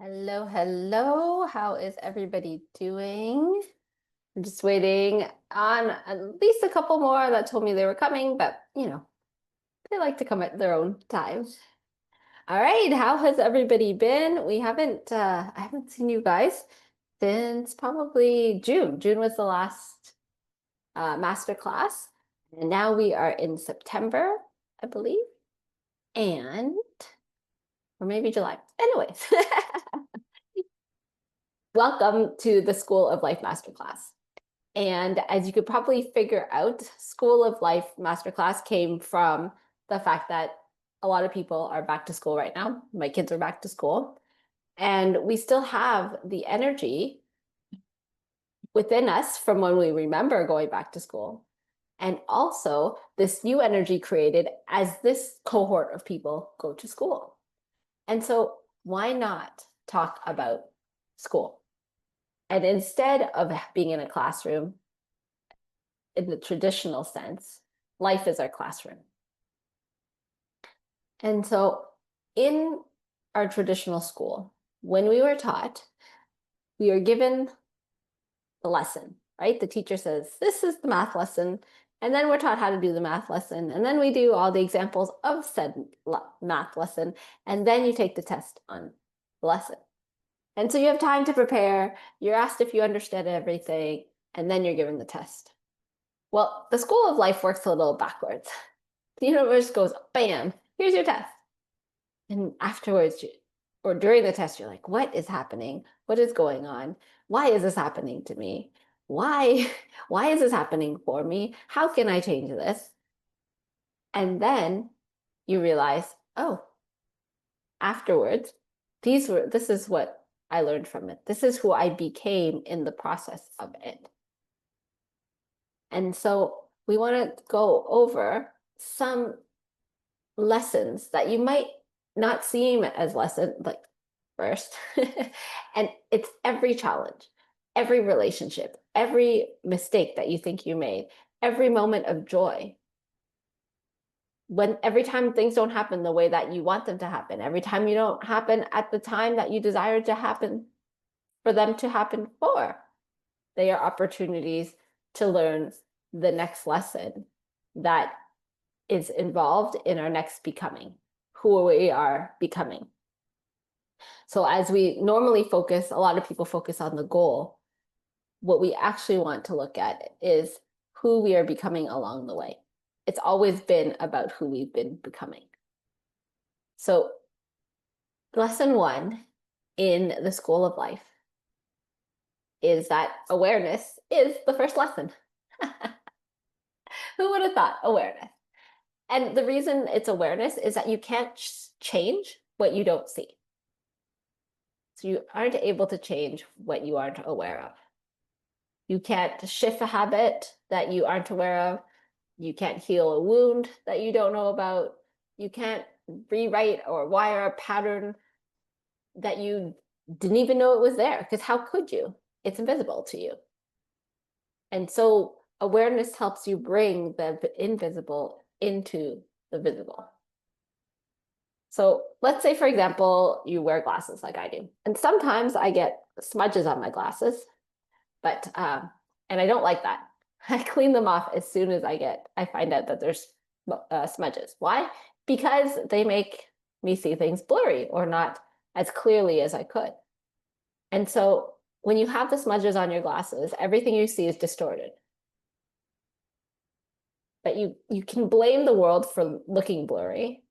Hello, hello. How is everybody doing? I'm just waiting on at least a couple more that told me they were coming, but they like to come at their own time. All right, how has everybody been? I haven't seen you guys since probably June. June was the last master class, and now we are in September, I believe, and or maybe July. Anyways. Welcome to the School of Life Masterclass. And as you could probably figure out, School of Life Masterclass came from the fact that a lot of people are back to school right now. My kids are back to school. And we still have the energy within us from when we remember going back to school. And also this new energy created as this cohort of people go to school. And so why not talk about school? And instead of being in a classroom, in the traditional sense, life is our classroom. And so in our traditional school, when we were taught, we are given the lesson, right? The teacher says, this is the math lesson. And then we're taught how to do the math lesson. And then we do all the examples of said math lesson. And then you take the test on the lesson. And so you have time to prepare. You're asked if you understand everything, and then you're given the test. Well, the School of Life works a little backwards. The universe goes, bam, here's your test. And afterwards, or during the test, you're like, what is happening? What is going on? Why is this happening to me? Why is this happening for me? How can I change this? And then you realize, oh, afterwards, this is what I learned from it. This is who I became in the process of it. And so we want to go over some lessons that you might not seem as lessons like first. And it's every challenge, every relationship, every mistake that you think you made, every moment of joy. Every time things don't happen the way that you want them to happen, every time you don't happen at the time that you desire to happen, for them to happen for, they are opportunities to learn the next lesson that is involved in our next becoming, who we are becoming. So as we normally focus, a lot of people focus on the goal. What we actually want to look at is who we are becoming along the way. It's always been about who we've been becoming. So lesson 1 in the School of Life is that awareness is the first lesson. Who would have thought awareness? And the reason it's awareness is that you can't change what you don't see. So you aren't able to change what you aren't aware of. You can't shift a habit that you aren't aware of. You can't heal a wound that you don't know about. You can't rewrite or wire a pattern that you didn't even know it was there, because how could you? It's invisible to you. And so awareness helps you bring the invisible into the visible. So let's say, for example, you wear glasses like I do. And sometimes I get smudges on my glasses, and I don't like that. I clean them off as soon as I find out that there's smudges. Why? Because they make me see things blurry or not as clearly as I could. And so when you have the smudges on your glasses, everything you see is distorted. But you can blame the world for looking blurry,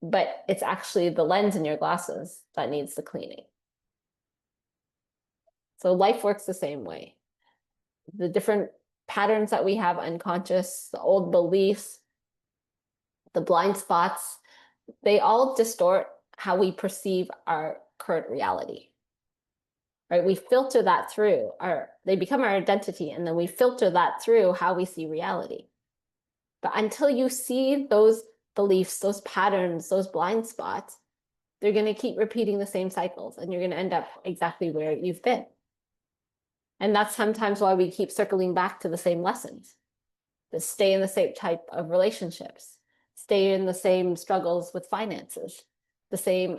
but it's actually the lens in your glasses that needs the cleaning. So life works the same way. The different patterns that we have unconscious, the old beliefs, the blind spots, they all distort how we perceive our current reality. Right? We filter that through they become our identity, and then we filter that through how we see reality. But until you see those beliefs, those patterns, those blind spots, they're going to keep repeating the same cycles, and you're going to end up exactly where you've been. And that's sometimes why we keep circling back to the same lessons, to stay in the same type of relationships, stay in the same struggles with finances,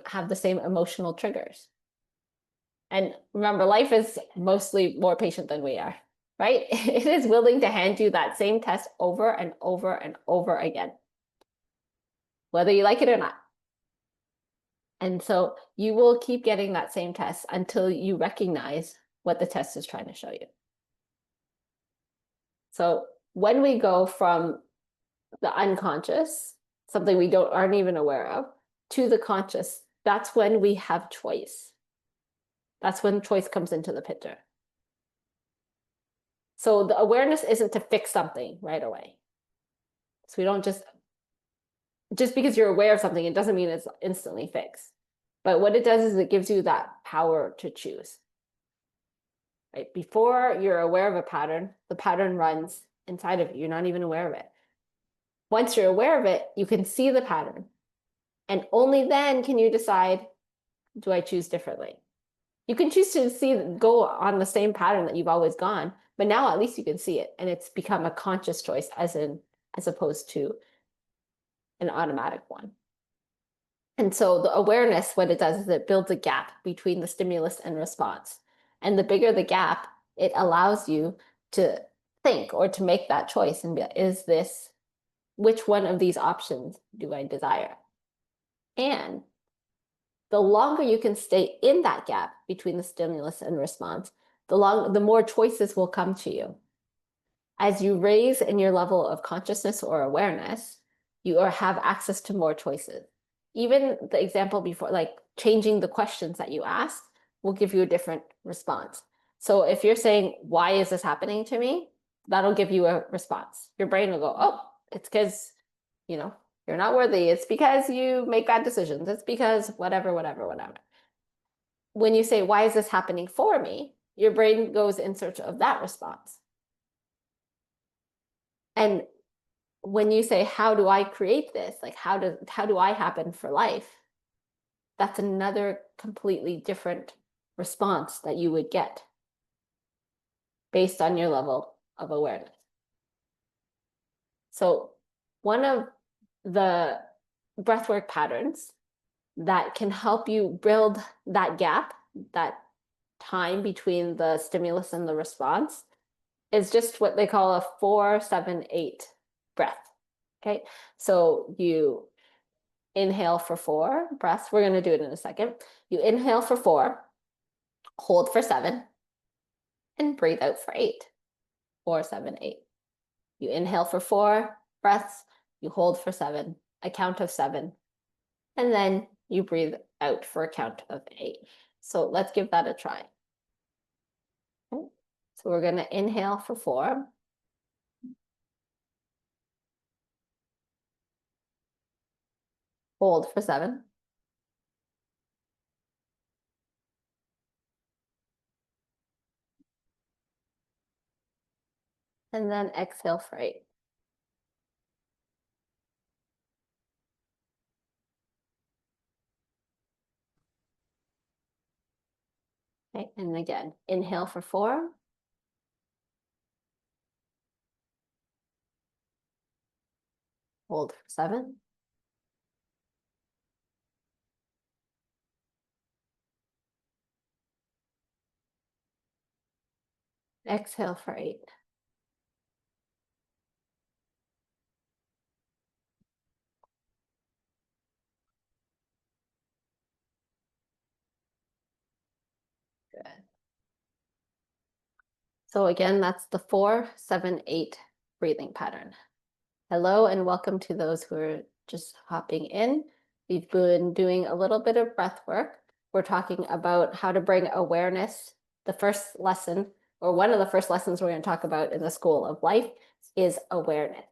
have the same emotional triggers, And remember, life is mostly more patient than we are, right? It is willing to hand you that same test over and over and over again, whether you like it or not. And so you will keep getting that same test until you recognize what the test is trying to show you. So when we go from the unconscious, something we aren't even aware of, to the conscious, that's when we have choice. That's when choice comes into the picture. So the awareness isn't to fix something right away. So we don't just because you're aware of something, it doesn't mean it's instantly fixed. But what it does is it gives you that power to choose. Right? Before you're aware of a pattern, the pattern runs inside of you. You're not even aware of it. Once you're aware of it, you can see the pattern. And only then can you decide, do I choose differently? You can choose to go on the same pattern that you've always gone, but now at least you can see it, and it's become a conscious choice as opposed to an automatic one. And so the awareness, what it does is it builds a gap between the stimulus and response. And the bigger the gap, it allows you to think or to make that choice and be, which one of these options do I desire? And the longer you can stay in that gap between the stimulus and response, the more choices will come to you. As you raise in your level of consciousness or awareness, you have access to more choices. Even the example before, like changing the questions that you ask, will give you a different response. So if you're saying, why is this happening to me? That'll give you a response. Your brain will go, oh, it's because, you're not worthy. It's because you make bad decisions. It's because whatever. When you say, why is this happening for me? Your brain goes in search of that response. And when you say, how do I create this? Like, how do I happen for life? That's another completely different response that you would get based on your level of awareness. So one of the breathwork patterns that can help you build that gap, that time between the stimulus and the response, is just what they call a 4-7-8 breath. Okay, so you inhale for 4 breaths. We're going to do it in a second. You inhale for 4, hold for 7, and breathe out for 8. 4-7-8. You inhale for 4 breaths, you hold for 7, a count of 7, and then you breathe out for a count of 8. So let's give that a try. Okay. So we're going to inhale for 4. Hold for 7. And then exhale for 8. Okay, and again, inhale for 4. Hold for 7. Exhale for 8. Good. So again, that's the 4-7-8 breathing pattern. Hello and welcome to those who are just hopping in. We've been doing a little bit of breath work. We're talking about how to bring awareness. The first lesson, or one of the first lessons we're going to talk about in the School of Life, is awareness.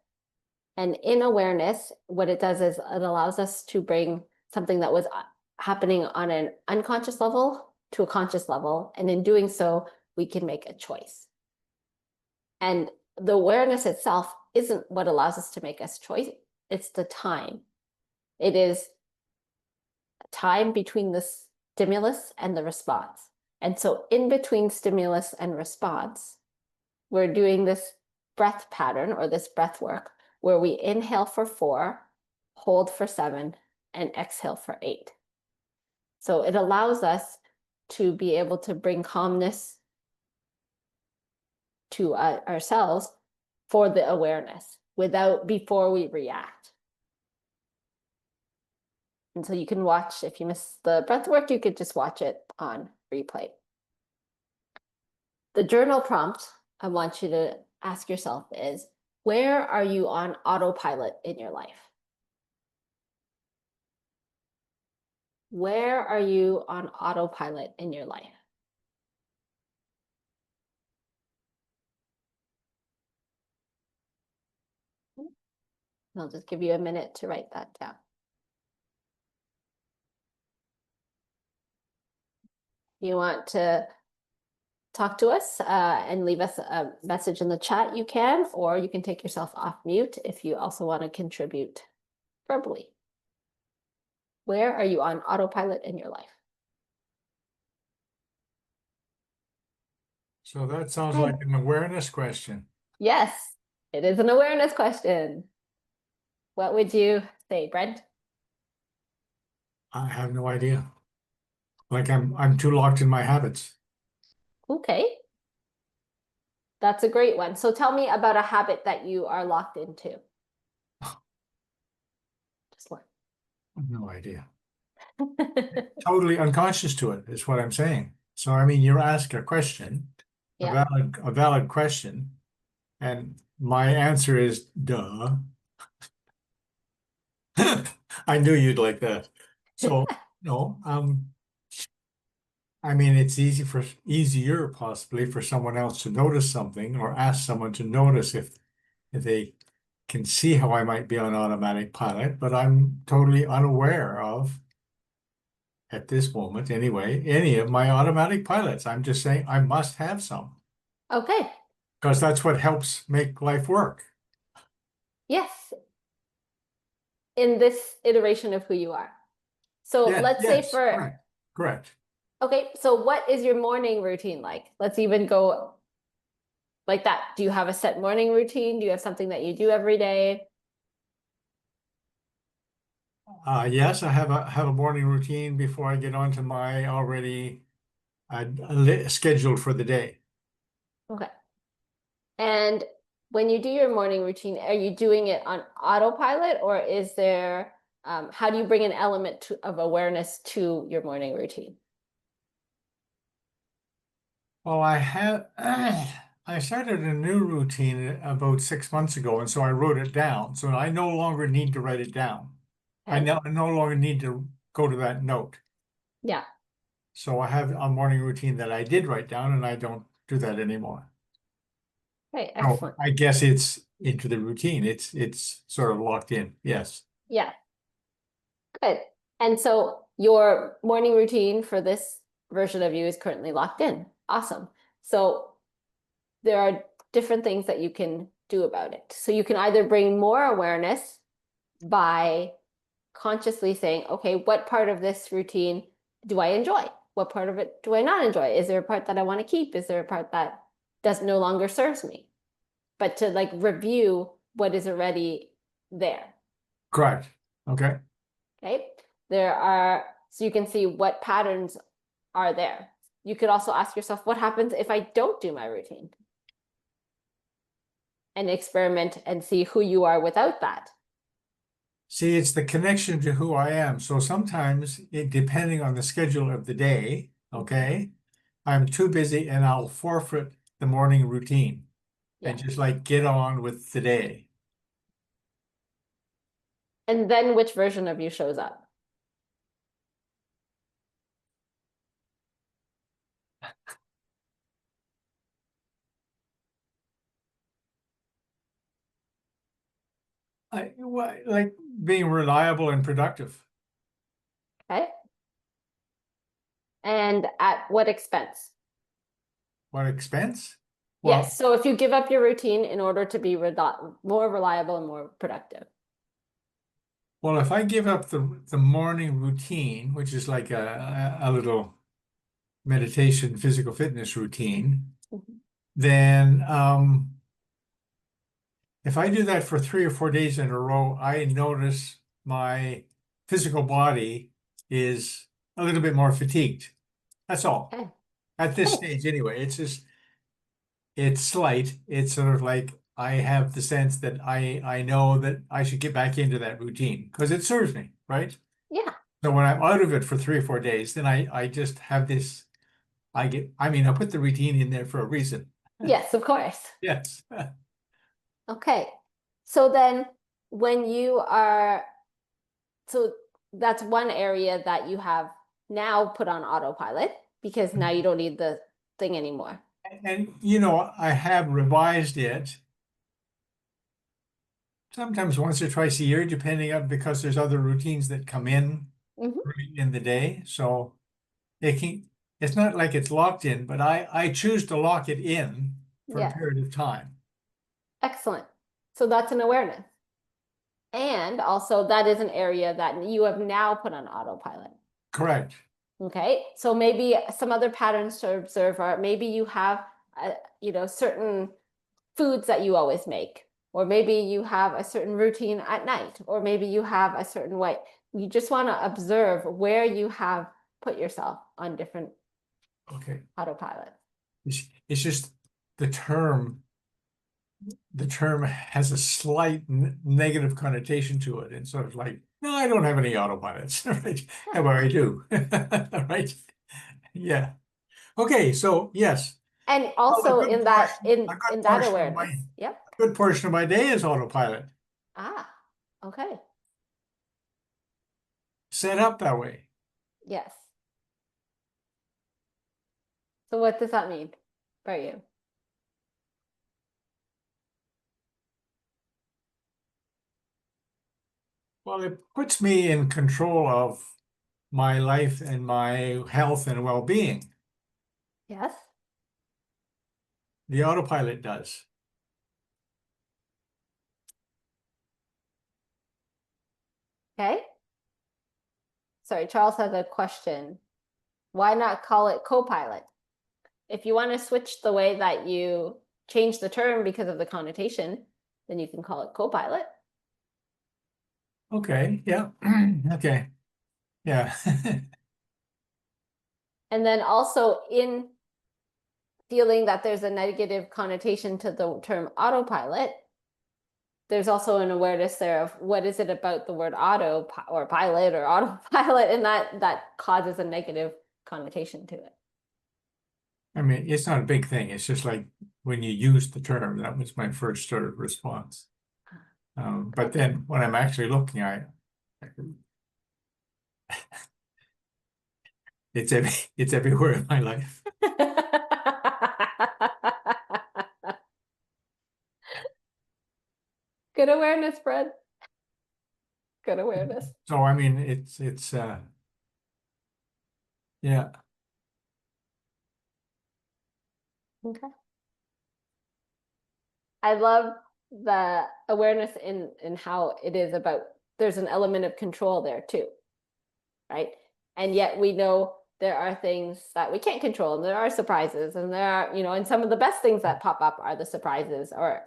And in awareness, what it does is it allows us to bring something that was happening on an unconscious level to a conscious level. And in doing so, we can make a choice. And the awareness itself isn't what allows us to make a choice. It's the time. It is time between the stimulus and the response. And so in between stimulus and response, we're doing this breath pattern or this breath work where we inhale for 4, hold for 7, and exhale for 8. So it allows us to be able to bring calmness to ourselves for the awareness before we react. And so you can watch, if you miss the breath work, you could just watch it on replay. The journal prompt I want you to ask yourself is, where are you on autopilot in your life? Where are you on autopilot in your life? I'll just give you a minute to write that down. You want to talk to us and leave us a message in the chat, you can, or you can take yourself off mute if you also want to contribute verbally. Where are you on autopilot in your life? So that sounds like an awareness question. Yes, it is an awareness question. What would you say, Brent? I have no idea. Like I'm too locked in my habits. Okay. That's a great one. So tell me about a habit that you are locked into. Just one. No idea. Totally unconscious to it is what I'm saying. So I mean, you ask a question, Yeah. a valid question, and my answer is duh. I knew you'd like that. So no, I mean, it's easier possibly for someone else to notice something or ask someone to notice if they can see how I might be on automatic pilot, but I'm totally unaware of, at this moment anyway, any of my automatic pilots. I'm just saying I must have some Okay. because that's what helps make life work. Yes. In this iteration of who you are. So Yeah, let's say for, correct. Okay, so what is your morning routine like? Let's even go like that. Do you have a set morning routine? Do you have something that you do every day? Yes, I have a morning routine before I get onto my already scheduled for the day. Okay. And when you do your morning routine, are you doing it on autopilot, or is there, how do you bring an element of awareness to your morning routine? Well, I started a new routine about 6 months ago, and so I wrote it down. So I no longer need to write it down. I Okay. no longer need to go to that note. Yeah. So I have a morning routine that I did write down, and I don't do that anymore. Okay, So excellent. I guess it's into the routine. It's sort of locked in. Yes. Yeah. Good. And so your morning routine for this version of you is currently locked in. Awesome. So there are different things that you can do about it. So you can either bring more awareness by consciously saying, okay, what part of this routine do I enjoy? What part of it do I not enjoy? Is there a part that I want to keep? Is there a part that does no longer serves me? But to like review what is already there. Correct. Okay. Okay. So you can see what patterns are there. You could also ask yourself, what happens if I don't do my routine? And experiment and see who you are without that. See, it's the connection to who I am. So sometimes, depending on the schedule of the day, okay, I'm too busy and I'll forfeit the morning routine and just like get on with the day. And then which version of you shows up? Like being reliable and productive. Okay. And at what expense? What expense? Well, Yes. So if you give up your routine in order to be more reliable and more productive. well, if I give up the morning routine, which is like a little meditation, physical fitness routine, then if I do that for 3 or 4 days in a row, I notice my physical body is a little bit more fatigued. That's all. Okay. At this Okay. stage, anyway, it's just, it's slight. It's sort of like I have the sense that I know that I should get back into that routine because it serves me, right? Yeah. So when I'm out of it for 3 or 4 days, then I just have this, I mean, I put the routine in there for a reason. Yes, of course. Yes. Okay. So then when you are, so that's one area that you have now put on autopilot because now you don't need the thing anymore. And, you know, I have revised it sometimes once or twice a year, depending on, because there's other routines that come Mhm. in the day. So it can, it's not like it's locked in, but I choose to lock it in for a Yes. period of time. Excellent. So that's an awareness. And also that is an area that you have now put on autopilot. Correct. Okay. So maybe some other patterns to observe are maybe you have, certain foods that you always make, or maybe you have a certain routine at night, or maybe you have a certain way. You just want to observe where you have put yourself on different Okay. autopilot. It's just the term, the term has a slight negative connotation to it. And sort of like, no, I don't have any autopilots, right? However, I do, right? Yeah. Okay. So yes, And well, also in that a good in that portion of awareness. Yep. a good portion of my day is autopilot, Ah, okay. set up that way. Yes. So what does that mean for you? Well, it puts me in control of my life and my health and well-being. Yes. The autopilot does. Okay. Sorry, Charles has a question. Why not call it co-pilot? If you want to switch the way that you change the term because of the connotation, then you can call it co-pilot. Okay. Yeah. Okay. Yeah. And then also in feeling that there's a negative connotation to the term autopilot, there's also an awareness there of what is it about the word auto or pilot or autopilot, and that causes a negative connotation to it. I mean, it's not a big thing. It's just like when you use the term, that was my first sort of response. But then when I'm actually looking, it's everywhere in my life. Good awareness, Fred. Good awareness. So I mean, yeah. Okay. I love the awareness in how it is about there's an element of control there too, right? And yet we know there are things that we can't control, and there are surprises, and there are, and some of the best things that pop up are the surprises, or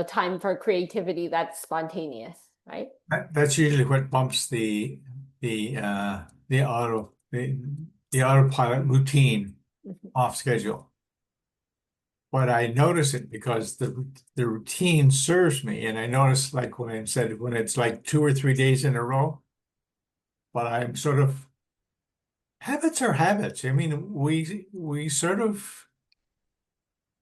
time for creativity that's spontaneous, right? That's usually what bumps the the autopilot routine Mhm. off schedule. But I notice it because the routine serves me, and I notice like when I said when it's like 2 or 3 days in a row, but I'm sort of habits are habits. I mean, we sort of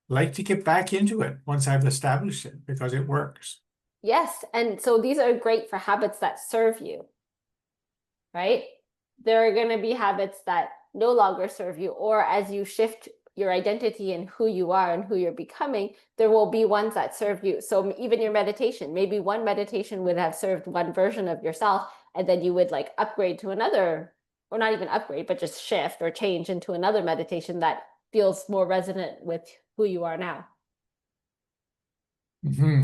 like to get back into it once I've established it because it works. Yes, and so these are great for habits that serve you, right? There are going to be habits that no longer serve you, or as you shift your identity and who you are and who you're becoming, there will be ones that serve you. So even your meditation, maybe one meditation would have served one version of yourself, and then you would like upgrade to another, or not even upgrade, but just shift or change into another meditation that feels more resonant with who you are now. Hmm.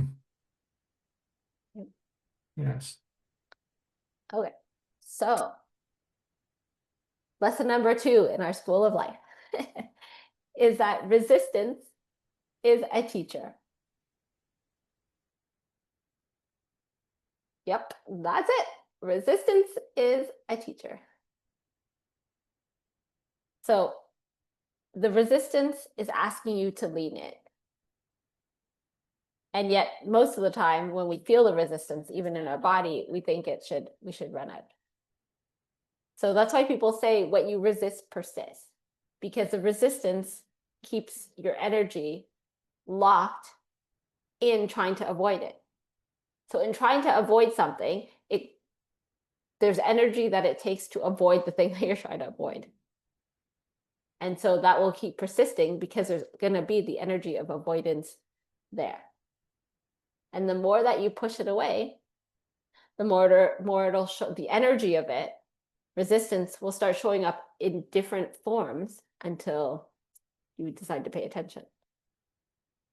Yes. Okay, so lesson number 2 in our school of life is that resistance is a teacher. Yep, that's it. Resistance is a teacher. So the resistance is asking you to lean in. And yet most of the time when we feel the resistance, even in our body, we think we should run out. So that's why people say what you resist persists, because the resistance keeps your energy locked in trying to avoid it. So in trying to avoid something, there's energy that it takes to avoid the thing that you're trying to avoid. And so that will keep persisting because there's going to be the energy of avoidance there. And the more that you push it away, the more it'll show the energy of it. Resistance will start showing up in different forms until you decide to pay attention.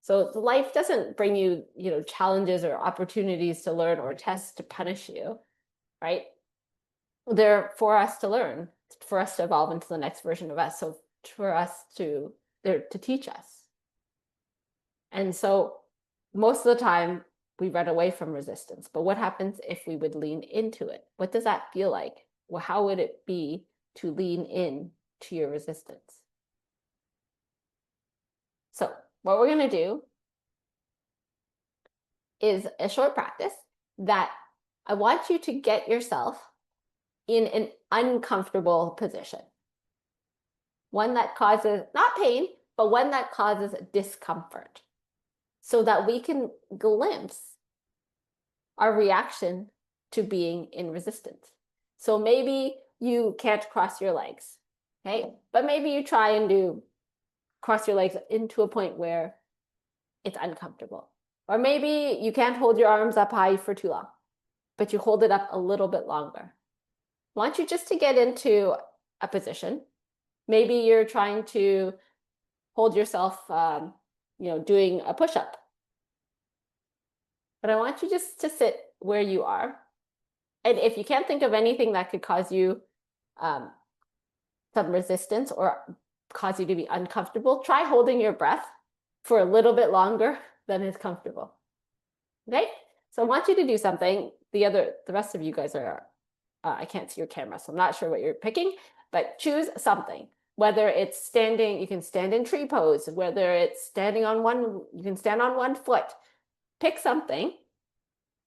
So life doesn't bring you, challenges or opportunities to learn or tests to punish you, right? They're for us to learn, for us to evolve into the next version of us. So for us they're to teach us. And so most of the time we run away from resistance. But what happens if we would lean into it? What does that feel like? Well, how would it be to lean in to your resistance? So what we're going to do is a short practice that I want you to get yourself in an uncomfortable position. One that causes not pain, but one that causes discomfort, so that we can glimpse our reaction to being in resistance. So maybe you can't cross your legs, okay? But maybe you try and cross your legs into a point where it's uncomfortable. Or maybe you can't hold your arms up high for too long, but you hold it up a little bit longer. I want you just to get into a position. Maybe you're trying to hold yourself, doing a push-up. But I want you just to sit where you are. And if you can't think of anything that could cause you some resistance or cause you to be uncomfortable, try holding your breath for a little bit longer than is comfortable. Okay? So I want you to do something. The rest of you guys are, I can't see your camera, so I'm not sure what you're picking, but choose something. Whether it's standing, you can stand in tree pose. Whether it's standing on you can stand on one foot. Pick something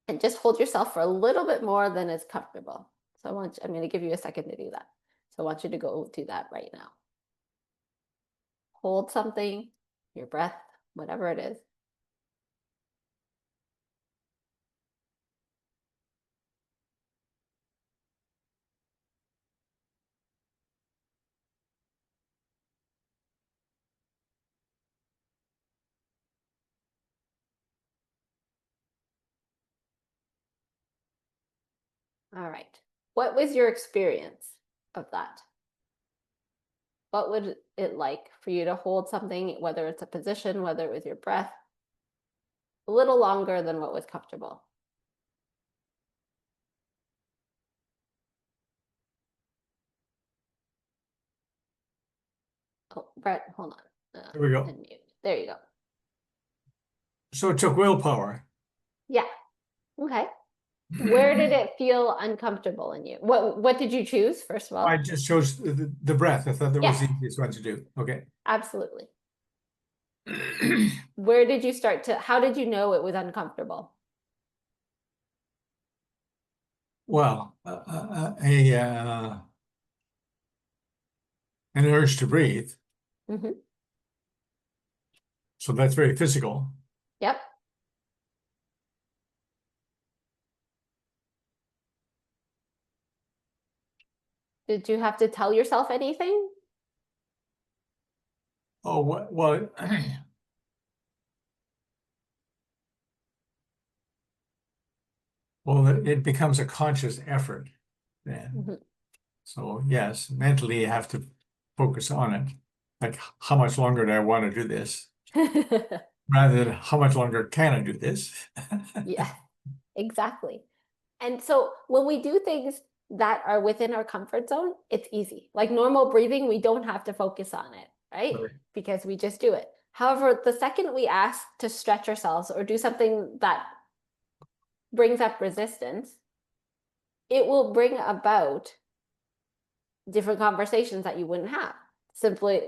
and just hold yourself for a little bit more than is comfortable. So I'm going to give you a second to do that. So I want you to go do that right now. Hold something, your breath, whatever it is. All right. What was your experience of that? What would it like for you to hold something, whether it's a position, whether it was your breath, a little longer than what was comfortable? Oh, Brett, hold on. There we go. Unmute. There you go. So it took willpower. Yeah. Okay. Where did it feel uncomfortable in you? What did you choose, first of all? I just chose the breath. I thought that was the Yes. easiest one to do. Okay. Absolutely. Where did you how did you know it was uncomfortable? Well, an urge to breathe. Mm-hmm. So that's very physical. Yep. Did you have to tell yourself anything? Oh, well, well, it becomes a conscious effort then. Mm-hmm. So yes, mentally you have to focus on it. Like, how much longer do I want to do this? Rather than how much longer can I do this? Yeah, exactly. And so when we do things that are within our comfort zone, it's easy. Like normal breathing, we don't have to focus on it, right? Right. Because we just do it. However, the second we ask to stretch ourselves or do something that brings up resistance, it will bring about different conversations that you wouldn't have. Simply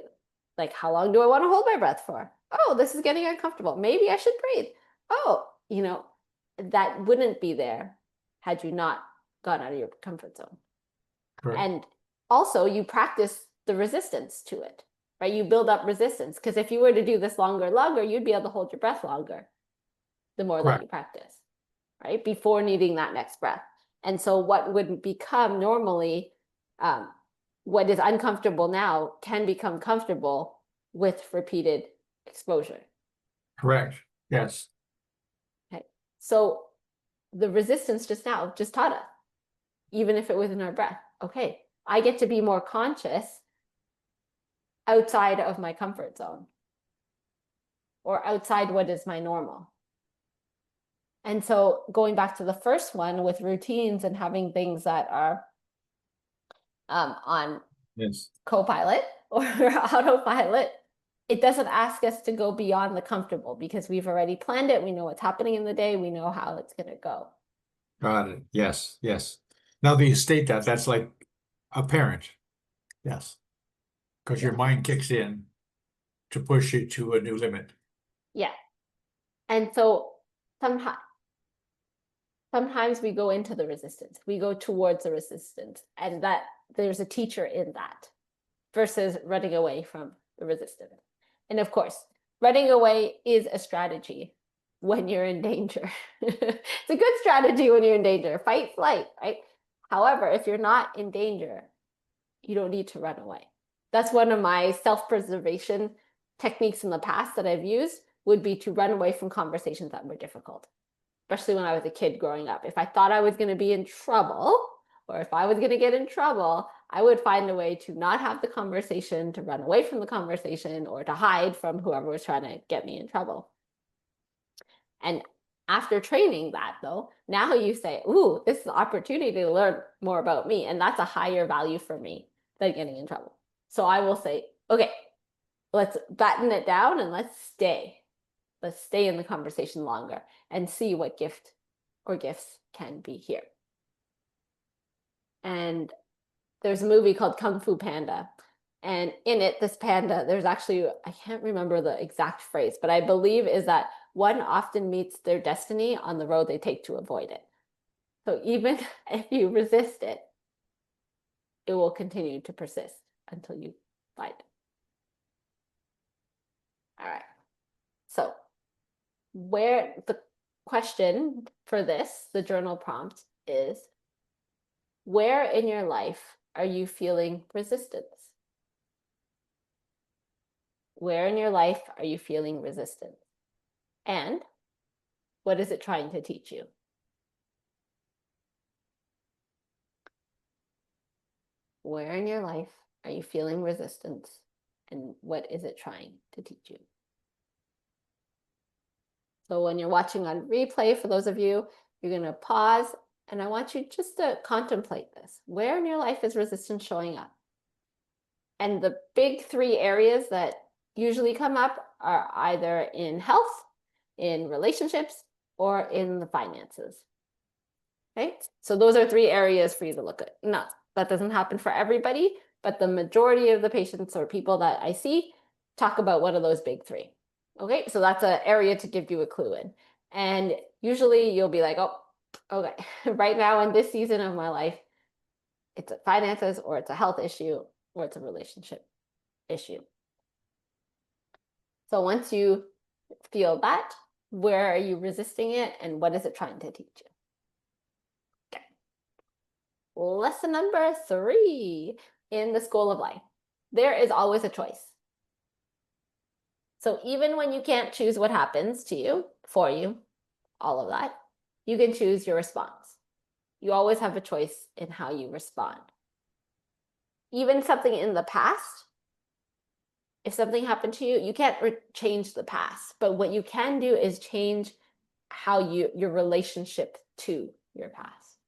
Like, how long do I want to hold my breath for? Oh, this is getting uncomfortable. Maybe I should breathe. Oh, that wouldn't be there had you not gone out of your comfort zone. Correct. And also you practice the resistance to it, right? You build up resistance, because if you were to do this longer, you'd be able to hold your breath longer the more that Correct. you practice, right? Before needing that next breath. And so what would become normally, what is uncomfortable now can become comfortable with repeated exposure. Correct. Yes. Okay. So the resistance just now just taught us, even if it was in our breath, okay, I get to be more conscious outside of my comfort zone or outside what is my normal. And so going back to the first one with routines and having things that are on Yes. Copilot or autopilot, it doesn't ask us to go beyond the comfortable because we've already planned it. We know what's happening in the day. We know how it's going to go. Got it. Yes. Yes. Now that you state that, that's like a parent. Yes. Because your Yeah. mind kicks in to push you to a new limit. Yeah. And so sometimes we go into the resistance. We go towards the resistance, and that there's a teacher in that versus running away from the resistance. And of course, running away is a strategy when you're in danger. It's a good strategy when you're in danger. Fight, flight, right? However, if you're not in danger, you don't need to run away. That's one of my self-preservation techniques in the past that I've used, would be to run away from conversations that were difficult, especially when I was a kid growing up. If I thought I was going to be in trouble, or if I was going to get in trouble, I would find a way to not have the conversation, to run away from the conversation, or to hide from whoever was trying to get me in trouble. And after training that, though, now you say, ooh, this is an opportunity to learn more about me. And that's a higher value for me than getting in trouble. So I will say, okay, let's batten it down and let's stay. Let's stay in the conversation longer and see what gift or gifts can be here. And there's a movie called Kung Fu Panda. And in it, this panda, there's actually, I can't remember the exact phrase, but I believe is that one often meets their destiny on the road they take to avoid it. So even if you resist it, it will continue to persist until you find it. All right. So where the question for this, the journal prompt is, where in your life are you feeling resistance? Where in your life are you feeling resistance? And what is it trying to teach you? Where in your life are you feeling resistance? And what is it trying to teach you? So when you're watching on replay, for those of you, you're going to pause, and I want you just to contemplate this. Where in your life is resistance showing up? And the big three areas that usually come up are either in health, in relationships, or in the finances. Okay, so those are three areas for you to look at. Now, that doesn't happen for everybody, but the majority of the patients or people that I see talk about one of those big three. Okay, so that's an area to give you a clue in. And usually you'll be like, oh, okay, right now in this season of my life, it's a finances, or it's a health issue, or it's a relationship issue. So once you feel that, where are you resisting it, and what is it trying to teach you? Okay. Lesson number 3 in the School of Life. There is always a choice. So even when you can't choose what happens to you, for you, all of that, you can choose your response. You always have a choice in how you respond. Even something in the past, if something happened to you, you can't change the past, but what you can do is change how your relationship to your past.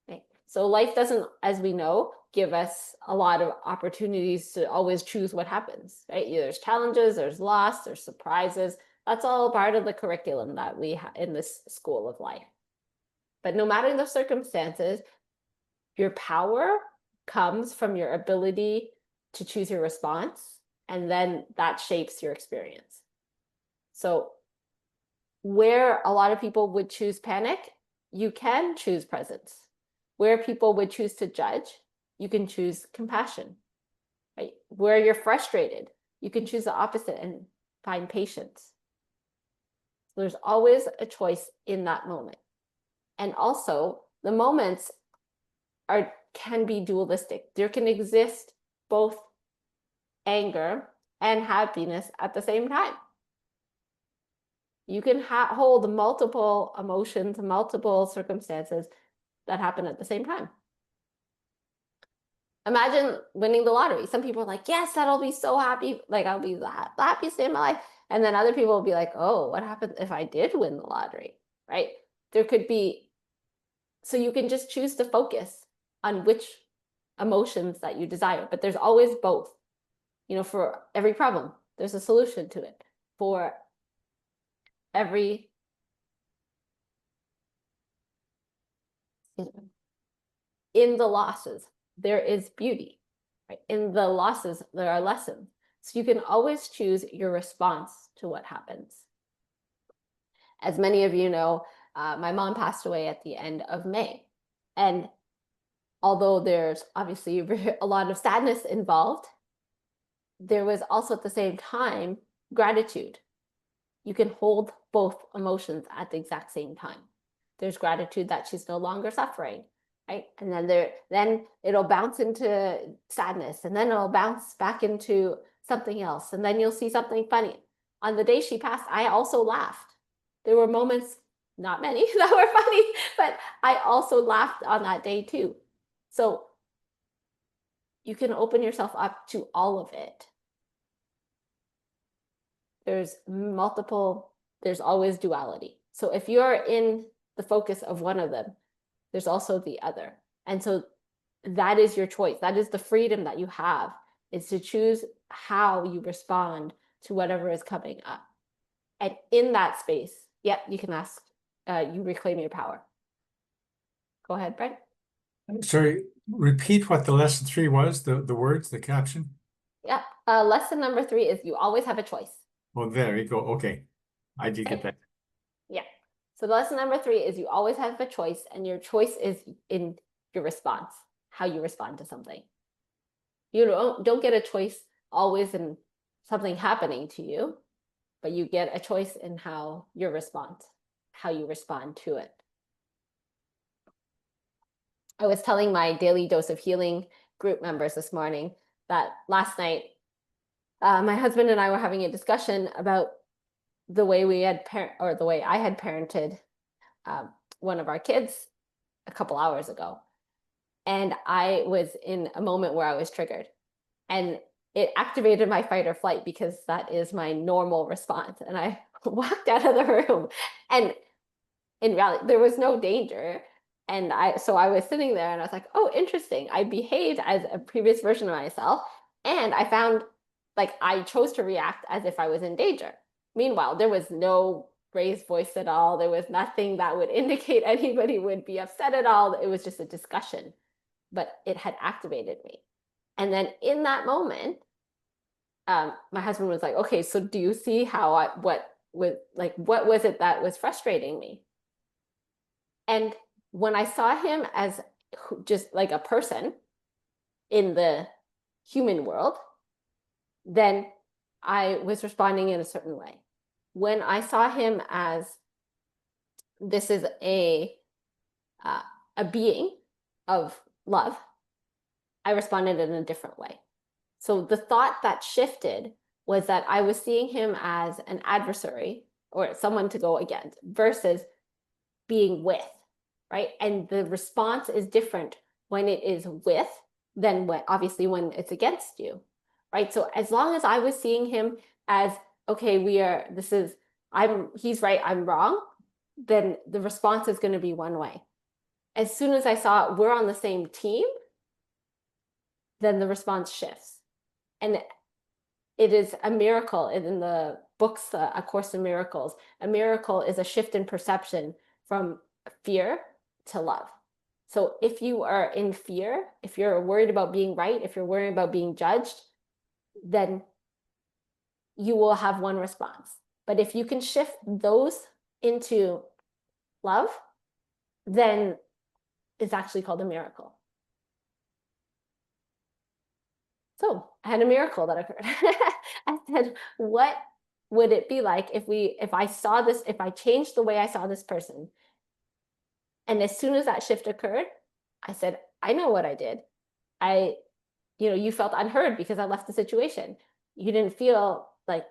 Okay. So life doesn't, as we know, give us a lot of opportunities to always choose what happens, right? There's challenges, there's loss, there's surprises. That's all part of the curriculum that we have in this School of Life. But no matter the circumstances, your power comes from your ability to choose your response, and then that shapes your experience. So where a lot of people would choose panic, you can choose presence. Where people would choose to judge, you can choose compassion. Right? Where you're frustrated, you can choose the opposite and find patience. So there's always a choice in that moment. And also, the moments can be dualistic. There can exist both anger and happiness at the same time. You can hold multiple emotions, multiple circumstances that happen at the same time. Imagine winning the lottery. Some people are like, yes, that'll be so happy. Like, I'll be the happiest day of my life. And then other people will be like, oh, what happens if I did win the lottery, right? There could be, so you can just choose to focus on which emotions that you desire, but there's always both. You know, for every problem, there's a solution to it. For every in the losses, there is beauty. Right? In the losses, there are lessons. So you can always choose your response to what happens. As many of you know, my mom passed away at the end of May. And although there's obviously a lot of sadness involved, there was also at the same time gratitude. You can hold both emotions at the exact same time. There's gratitude that she's no longer suffering, right? And then it'll bounce into sadness, and then it'll bounce back into something else, and then you'll see something funny. On the day she passed, I also laughed. There were moments, not many, that were funny, but I also laughed on that day too. So you can open yourself up to all of it. There's always duality. So if you're in the focus of one of them, there's also the other. And so that is your choice. That is the freedom that you have, is to choose how you respond to whatever is coming up. And in that space, you can ask, you reclaim your power. Go ahead, Brent. Sorry, repeat what the lesson 3 was, the words, the caption. Yeah. Lesson number 3 is you always have a choice. Well, there you go. Okay. I did get that. Yeah. So lesson number 3 is you always have a choice, and your choice is in your response, how you respond to something. You don't get a choice always in something happening to you, but you get a choice in how you respond to it. I was telling my daily dose of healing group members this morning that last night, my husband and I were having a discussion about the way the way I had parented one of our kids a couple hours ago. And I was in a moment where I was triggered, and it activated my fight or flight, because that is my normal response. And I walked out of the room, and in reality, there was no danger. And so I was sitting there and I was like, oh, interesting. I behaved as a previous version of myself. And I found, like, I chose to react as if I was in danger. Meanwhile, there was no raised voice at all. There was nothing that would indicate anybody would be upset at all. It was just a discussion, but it had activated me. And then in that moment, my husband was like, okay, so do you see how what was it that was frustrating me? And when I saw him as just like a person in the human world, then I was responding in a certain way. When I saw him as this is a being of love, I responded in a different way. So the thought that shifted was that I was seeing him as an adversary or someone to go against versus being with, right? And the response is different when it is with than obviously when it's against you, right? So as long as I was seeing him as, okay, he's right, I'm wrong, then the response is going to be one way. As soon as I saw we're on the same team, then the response shifts. And it is a miracle in the books, A Course in Miracles. A miracle is a shift in perception from fear to love. So if you are in fear, if you're worried about being right, if you're worried about being judged, then you will have one response. But if you can shift those into love, then it's actually called a miracle. So I had a miracle that occurred. I said, what would it be like if I saw this, if I changed the way I saw this person? And as soon as that shift occurred, I said, I know what I did. You felt unheard because I left the situation. You didn't feel like,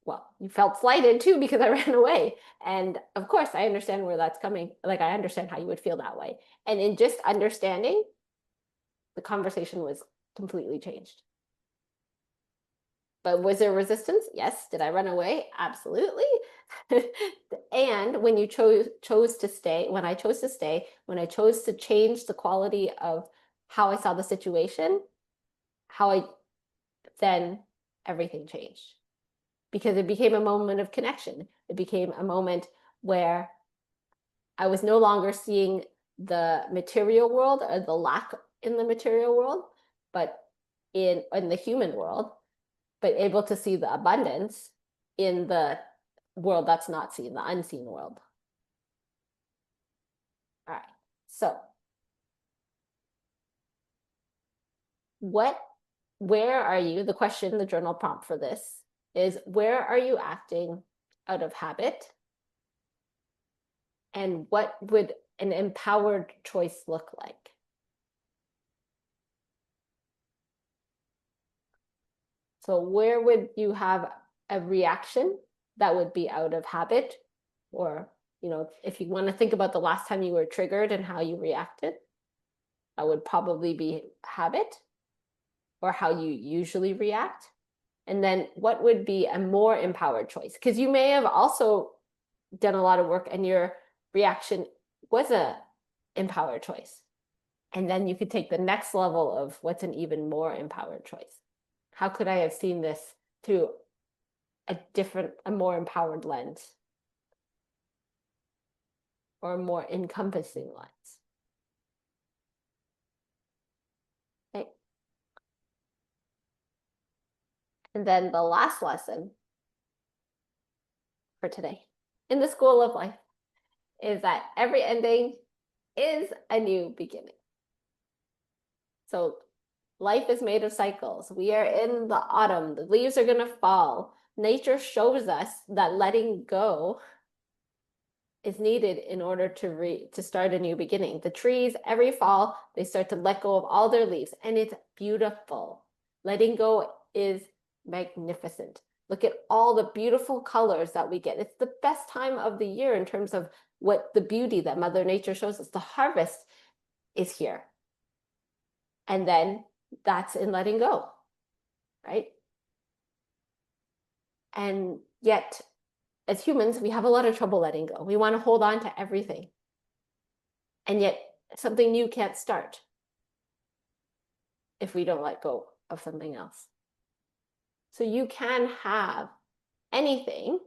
well, you felt slighted too because I ran away. And of course, I understand where that's coming. Like, I understand how you would feel that way. And in just understanding, the conversation was completely changed. But was there resistance? Yes. Did I run away? Absolutely. And when you chose to stay, when I chose to stay, when I chose to change the quality of how I saw the situation, then everything changed. Because it became a moment of connection. It became a moment where I was no longer seeing the material world or the lack in the material world, but in the human world, but able to see the abundance in the world that's not seen, the unseen world. All right. So where are you? The question, the journal prompt for this is, where are you acting out of habit? And what would an empowered choice look like? So where would you have a reaction that would be out of habit? Or, if you want to think about the last time you were triggered and how you reacted, that would probably be habit or how you usually react. And then what would be a more empowered choice? Because you may have also done a lot of work and your reaction was a empowered choice. And then you could take the next level of what's an even more empowered choice. How could I have seen this through a more empowered lens or a more encompassing lens? Okay. And then the last lesson for today in the school of life is that every ending is a new beginning. So life is made of cycles. We are in the autumn. The leaves are going to fall. Nature shows us that letting go is needed in order to start a new beginning. The trees, every fall, they start to let go of all their leaves, and it's beautiful. Letting go is magnificent. Look at all the beautiful colors that we get. It's the best time of the year in terms of what the beauty that Mother Nature shows us. The harvest is here. And then that's in letting go, right? And yet, as humans, we have a lot of trouble letting go. We want to hold on to everything. And yet, something new can't start if we don't let go of something else. So you can have anything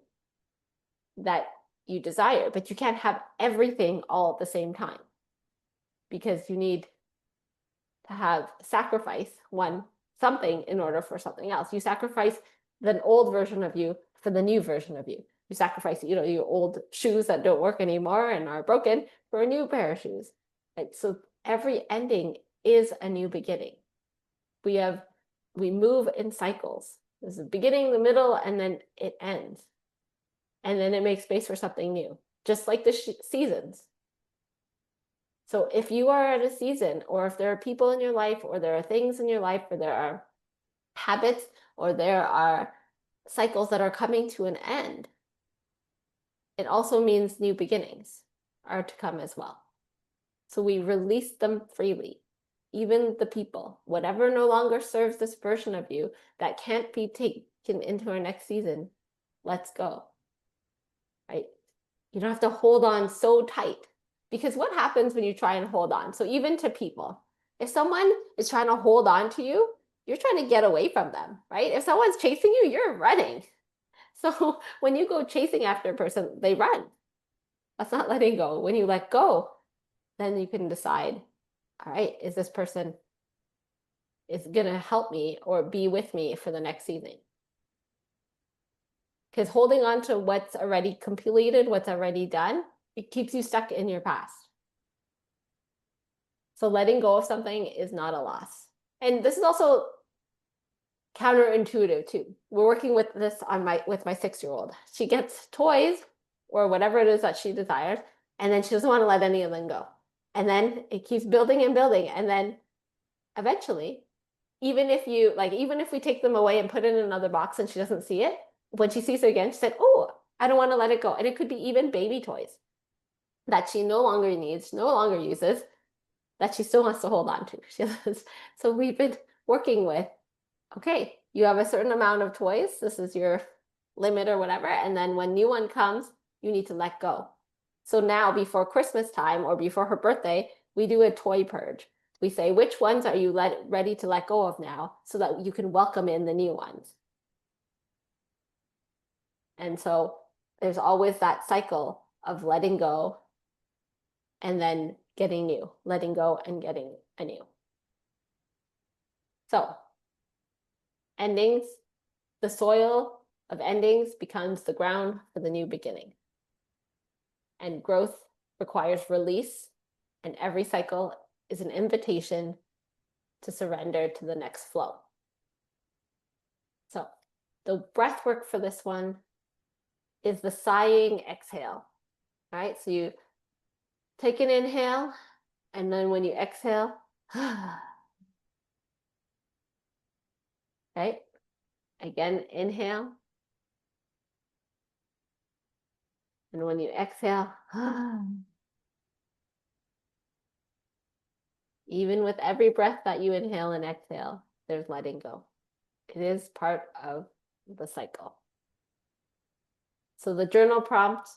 that you desire, but you can't have everything all at the same time, because you need to have sacrifice something in order for something else. You sacrifice the old version of you for the new version of you. You sacrifice, your old shoes that don't work anymore and are broken for a new pair of shoes. Right? So every ending is a new beginning. We move in cycles. There's the beginning, the middle, and then it ends. And then it makes space for something new, just like the seasons. So if you are at a season, or if there are people in your life, or there are things in your life, or there are habits, or there are cycles that are coming to an end, it also means new beginnings are to come as well. So we release them freely, even the people, whatever no longer serves this version of you that can't be taken into our next season, let's go, right? You don't have to hold on so tight, because what happens when you try and hold on? So even to people, if someone is trying to hold on to you, you're trying to get away from them, right? If someone's chasing you, you're running. So when you go chasing after a person, they run. That's not letting go. When you let go, then you can decide all right, is this person is gonna help me or be with me for the next season? Because holding on to what's already completed, what's already done, it keeps you stuck in your past. So letting go of something is not a loss. And this is also counterintuitive too. We're working with this on with my 6-year-old. She gets toys or whatever it is that she desires, and then she doesn't want to let any of them go. And then it keeps building and building. And then eventually, even if we take them away and put it in another box and she doesn't see it, when she sees it again, she said, oh, I don't want to let it go. And it could be even baby toys that she no longer needs, no longer uses, that she still wants to hold on to. So we've been working with, okay, you have a certain amount of toys. This is your limit or whatever. And then when new one comes, you need to let go. So now before Christmas time or before her birthday, we do a toy purge. We say, which ones are you ready to let go of now so that you can welcome in the new ones? And so there's always that cycle of letting go and then getting new, letting go and getting anew. So endings, the soil of endings becomes the ground for the new beginning. And growth requires release, and every cycle is an invitation to surrender to the next flow. So the breath work for this one is the sighing exhale, right? So you take an inhale, and then when you exhale, right? Again, inhale. And when you exhale, even with every breath that you inhale and exhale, there's letting go. It is part of the cycle. So the journal prompt,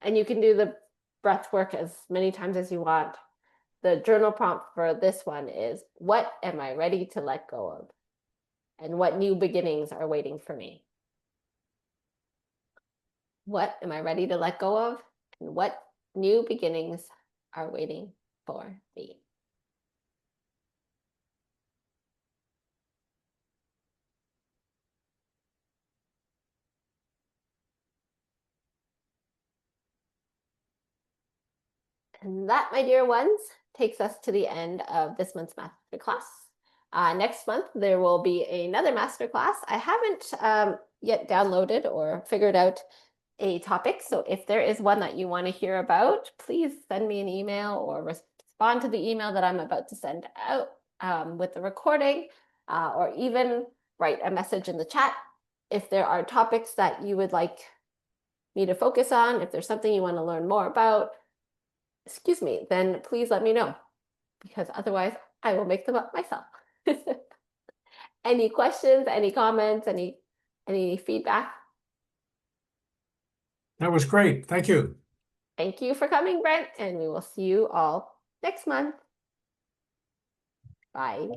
and you can do the breath work as many times as you want. The journal prompt for this one is, what am I ready to let go of? And what new beginnings are waiting for me? What am I ready to let go of? And what new beginnings are waiting for me? And that, my dear ones, takes us to the end of this month's masterclass. Next month, there will be another masterclass. I haven't yet downloaded or figured out a topic. So if there is one that you want to hear about, please send me an email or respond to the email that I'm about to send out with the recording, or even write a message in the chat. If there are topics that you would like me to focus on, if there's something you want to learn more about, excuse me, then please let me know, because otherwise I will make them up myself. Any questions, any comments, any feedback? That was great. Thank you. Thank you for coming, Brent, and we will see you all next month. Bye.